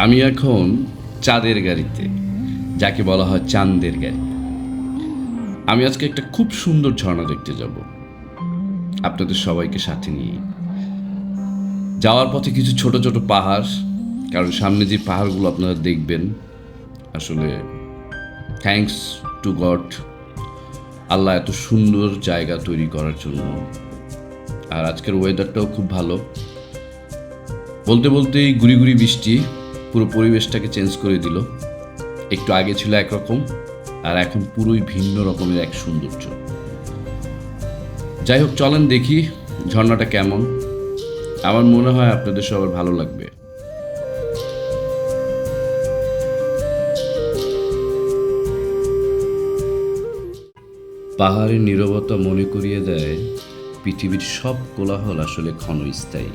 আমি এখন চাঁদের গাড়িতে, যাকে বলা হয় চাঁদের গাড়ি। আমি আজকে একটা খুব সুন্দর ঝর্ণা দেখতে যাব আপনাদের সবাইকে সাথে নিয়ে। যাওয়ার পথে কিছু ছোট ছোট পাহাড়, কারণ সামনে যে পাহাড়গুলো আপনারা দেখবেন, আসলে থ্যাঙ্কস টু গড, আল্লাহ এত সুন্দর জায়গা তৈরি করার জন্য। আর আজকের ওয়েদারটাও খুব ভালো, বলতে বলতেই গুড়ি গুড়ি বৃষ্টি পুরো পরিবেশটাকে চেঞ্জ করে দিল। একটু আগে ছিল একরকম, আর এখন পুরোই ভিন্ন রকমের এক সৌন্দর্য। যাই হোক, চলেন দেখি ঝর্ণাটা কেমন। আমার মনে হয় আপনাদের সবার ভালো লাগবে। পাহাড়ের নীরবতা মনে করিয়ে দেয় পৃথিবীর সব কোলাহল আসলে ক্ষণস্থায়ী।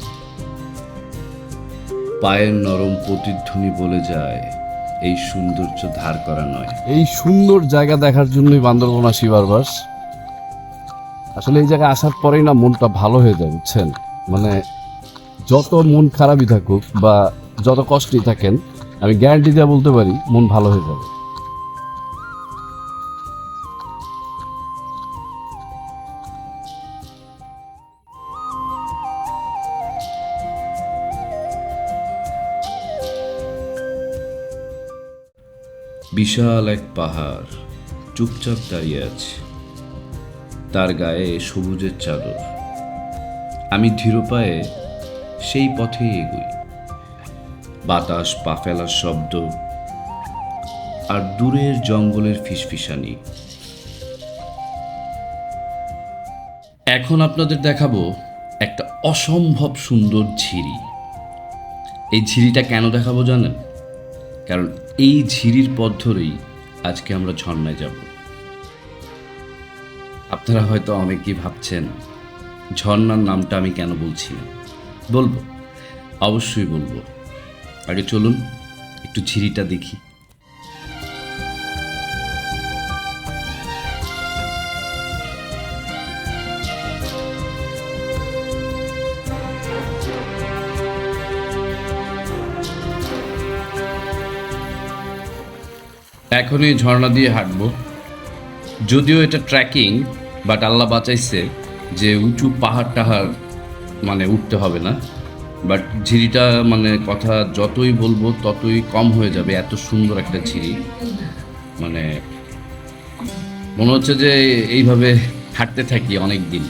পায়ের নরম প্রতিধ্বনি বলে যায় এই সৌন্দর্য ধার করা নয়। এই সুন্দর জায়গা দেখার জন্যই বান্দরবন আসি বারবার। আসলে এই জায়গায় আসার পরেই না মনটা ভালো হয়ে যায়, বুঝছেন? মানে যত মন খারাপই থাকুক বা যত কষ্টই থাকেন, আমি গ্যারান্টি দিয়ে বলতে পারি মন ভালো হয়ে যাবে। বিশাল এক পাহাড় চুপচাপ দাঁড়িয়ে আছে, তার গায়ে সবুজের চাদর। আমি ধীর পায়ে সেই পথেই এগোই। বাতাস পা ফেলার শব্দ আর দূরের জঙ্গলের ফিসফিসানি। এখন আপনাদের দেখাবো একটা অসম্ভব সুন্দর ঝিরি। এই ঝিরিটা কেন দেখাবো জানেন? কারণ এই ঝিরির পথ ধরেই আজকে আমরা ঝর্ণায় যাব। আপনারা হয়তো অনেকেই ভাবছেন ঝর্ণার নামটা আমি কেন বলছি না। বলবো, অবশ্যই বলবো। আগে চলুন একটু ঝিরিটা দেখি। এখন এই ঝর্ণা দিয়ে হাঁটবো। যদিও এটা ট্রেকিং, বাট আল্লাহ বাঁচাইছে যে উঁচু পাহাড় টাহাড় মানে উঠতে হবে না। বাট ঝিরিটা মানে কথা যতই বলবো ততই কম হয়ে যাবে, এত সুন্দর একটা ঝিরি। মানে মনে হচ্ছে যে এইভাবে হাঁটতে থাকি অনেক দিন।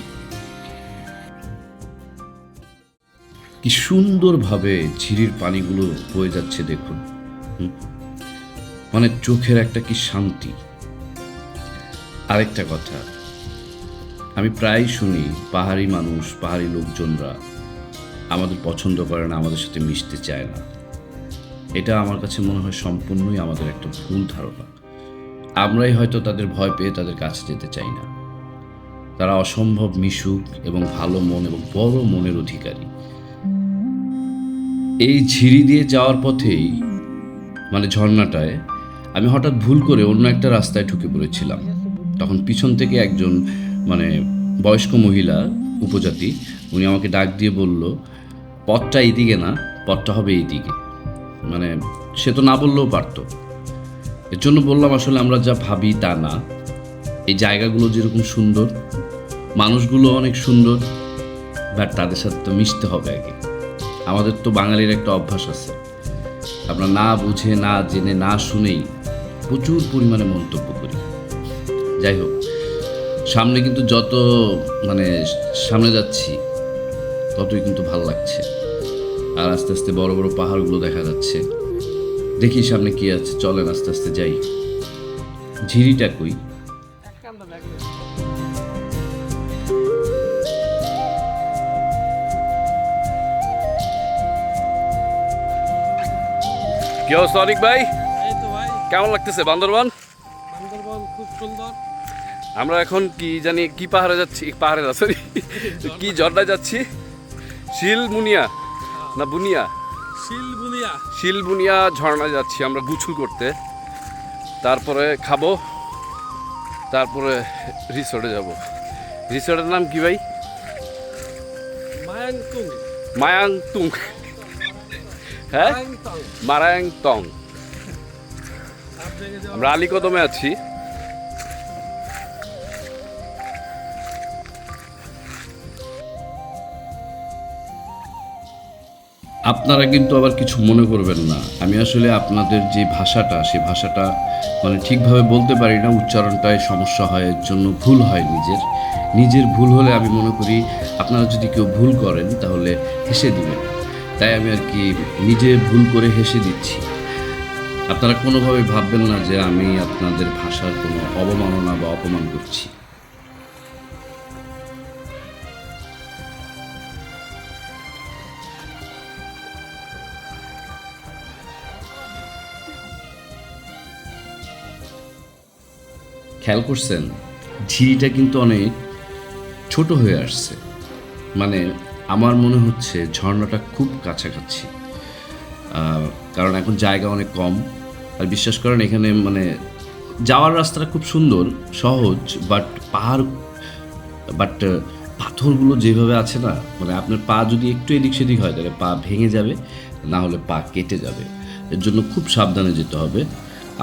কি সুন্দরভাবে ঝিরির পানিগুলো বয়ে যাচ্ছে দেখুন। মানে চোখের একটা কি শান্তি। আরেকটা কথা, আমি প্রায় শুনি পাহাড়ি মানুষ, পাহাড়ি লোকজনরা আমাদের পছন্দ করে না, আমাদের সাথে মিশতে চায় না। এটা আমার কাছে মনে হয় সম্পূর্ণই আমাদের একটা ভুল ধারণা। আমরাই হয়তো তাদের ভয় পেয়ে তাদের কাছে যেতে চাই না। তারা অসম্ভব মিশুক এবং ভালো মন এবং বড় মনের অধিকারী। এই ঝিরি দিয়ে যাওয়ার পথেই মানে ঝর্ণাটায় আমি হঠাৎ ভুল করে অন্য একটা রাস্তায় ঢুকে পড়েছিলাম। তখন পিছন থেকে একজন মানে বয়স্ক মহিলা, উপজাতি, উনি আমাকে ডাক দিয়ে বলল, পথটা এইদিকে না, পথটা হবে এইদিকে। মানে সে তো না বললেও পারতো। এর জন্য বললাম আসলে আমরা যা ভাবি তা না। এই জায়গাগুলো যেরকম সুন্দর, মানুষগুলো অনেক সুন্দর, বাট তাদের সাথে তো মিশতে হবে আগে। আমাদের তো বাঙালির একটা অভ্যাস আছে, আমরা না বুঝে, না জেনে, না শুনেই প্রচুর পরিমাণে মন্তব্য করি। যাই হোক, সামনে কিন্তু যত মানে সামনে যাচ্ছি ততই কিন্তু ভালো লাগছে। আর আস্তে আস্তে বড় বড় পাহাড়গুলো দেখা যাচ্ছে। দেখি সামনে কি আছে, চলেন আস্তে আস্তে যাই। ঝিরিটা কই? কি অবস্থা অনিক ভাই? এই তো ভাই, কেমন লাগতেছে বান্দরবান? বান্দরবান খুব সুন্দর। আমরা এখন কি জানি কি পাহাড়ে যাচ্ছি, পাহাড়ে না সরি, কি ঝর্ণায় যাচ্ছি? শিলমুনিয়া না বুনিয়া? শিলবুনিয়া। শিলবুনিয়া ঝর্ণায় যাচ্ছি আমরা গোসল করতে। তারপরে খাবো, তারপরে রিসোর্টে যাব। রিসোর্টের নাম কি ভাই? মায়াংতুং। মায়াংতুং। হ্যাঁ টং। মারাং টং। আপনি যে আমরা আলী কদমে আছি। আপনারা কিন্তু আবার কিছু মনে করবেন না, আমি আসলে আপনাদের যে ভাষাটা সে ভাষাটা মানে ঠিকভাবে বলতে পারি না, উচ্চারণটায় সমস্যা হয়, এর জন্য ভুল হয় নিজের ভুল হলে আমি মনে করি আপনারা যদি কেউ ভুল করেন তাহলে হেসে দিবেন, তাই আমি আর কি নিজে ভুল করে হেসে দিচ্ছি। আপনারা কোনোভাবে ভাববেন না যে আমি আপনাদের ভাষার কোনো অবমাননা বা অপমান করছি। খেয়াল করছেন ঝিরিটা কিন্তু অনেক ছোট হয়ে আসছে, মানে আমার মনে হচ্ছে ঝর্ণাটা খুব কাছাকাছি, কারণ এখন জায়গা অনেক কম। আর বিশ্বাস করেন এখানে মানে যাওয়ার রাস্তাটা খুব সুন্দর সহজ, বাট পাথরগুলো যেভাবে আছে না, মানে আপনার পা যদি একটু এদিক সেদিক হয় তাহলে পা ভেঙে যাবে, না হলে পা কেটে যাবে। এর জন্য খুব সাবধানে যেতে হবে।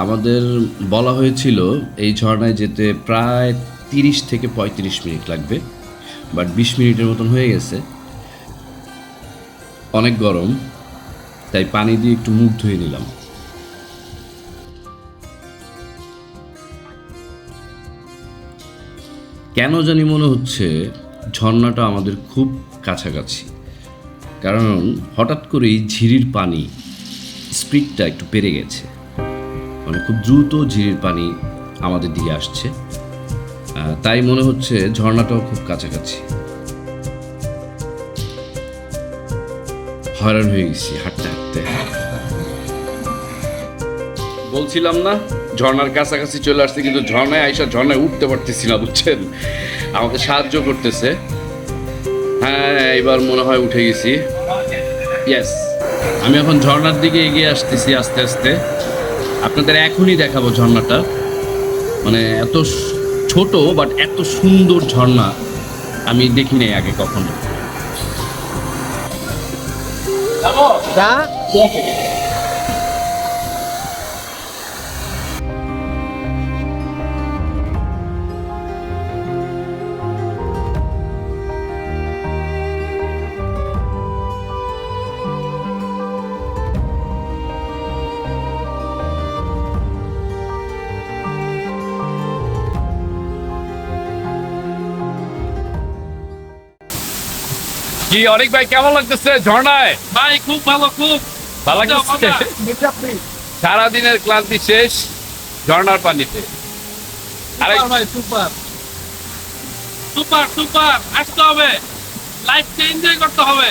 আমাদের বলা হয়েছিল এই ঝর্ণায় যেতে প্রায় 30 থেকে 35 মিনিট লাগবে, বাট 20 মিনিটের মতন হয়ে গেছে। অনেক গরম, তাই পানি দিয়ে একটু মুখ ধুয়ে নিলাম। কেন জানি মনে হচ্ছে ঝর্ণাটা আমাদের খুব কাছাকাছি, কারণ হঠাৎ করেই ঝিরির পানি স্পিডটা একটু বেড়ে গেছে, মানে খুব দ্রুত ঝিরির পানি আমাদের দিকে আসছে, তাই মনে হচ্ছে ঝর্ণাটাও খুব কাছাকাছি। হয়রান হয়ে গেছি হাঁটতে হাঁটতে। বলছিলাম না ঝর্ণার কাছাকাছি চলে আসছে, কিন্তু ঝর্ণায় আইসা ঝর্ণায় উঠতে পারতেছি না, বুঝছেন? আমাকে সাহায্য করতেছে। হ্যাঁ এবার মনে হয় উঠে গেছি। ইয়েস, আমি এখন ঝর্ণার দিকে এগিয়ে আসতেছি আস্তে আস্তে। আপনাদের এখনই দেখাবো ঝর্ণাটা, মানে এত ছোট বাট এত সুন্দর ঝর্ণা আমি দেখি নাই আগে কখনো। কি অনেক ভাই, কেমন লাগতেছে ঝর্ণায়? ভাই খুব ভালো, খুব ভালো লাগতেছে? সারাদিনের ক্লান্তি শেষ ঝর্ণার পানিতে। সুপার ভাই, সুপার সুপার সুপার। আসতে হবে, লাইফকে এনজয় করতে হবে।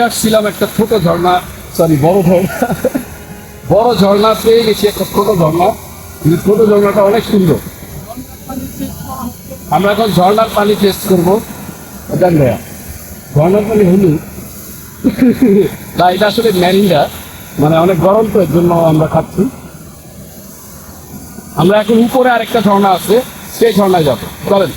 আসছিলাম একটা ছোট ঝর্ণা, সরি বড় ঝর্ণা, বড় ঝর্ণা পেয়ে গেছি একটা ছোট ঝর্ণা, কিন্তু ছোট ঝর্ণাটা অনেক সুন্দর। আমরা এখন ঝর্ণার পানি টেস্ট করবো। ভাইয়া ঝর্ণার পানি হলুদ না, এটা আসলে ম্যারিন্ডা, মানে অনেক গরম তো এর জন্য আমরা খাচ্ছি। আমরা এখন উপরে আরেকটা ঝর্ণা আছে, সেই ঝর্ণায় যাবো, চলেন।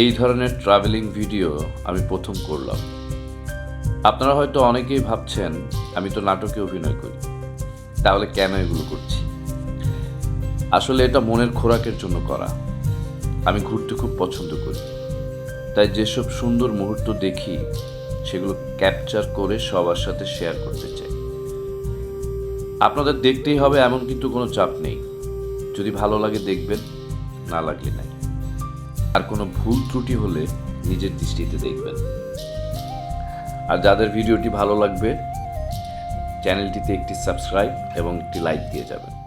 এই ধরনের ট্রাভেলিং ভিডিও আমি প্রথম করলাম। আপনারা হয়তো অনেকেই ভাবছেন আমি তো নাটকে অভিনয় করি, তাহলে কেন এগুলো করছি? আসলে এটা মনের খোরাকের জন্য করা। আমি ঘুরতে খুব পছন্দ করি, তাই যেসব সুন্দর মুহূর্ত দেখি সেগুলো ক্যাপচার করে সবার সাথে শেয়ার করতে চাই। আপনাদের দেখতেই হবে এমন কিন্তু কোনো চাপ নেই। যদি ভালো লাগে দেখবেন, না লাগলে নাই। আর কোনো ভুল ত্রুটি হলে নিজের দৃষ্টিতে দেখবেন। আর যাদের ভিডিওটি ভালো লাগবে চ্যানেলটিতে একটি সাবস্ক্রাইব এবং একটি লাইক দিয়ে যাবেন।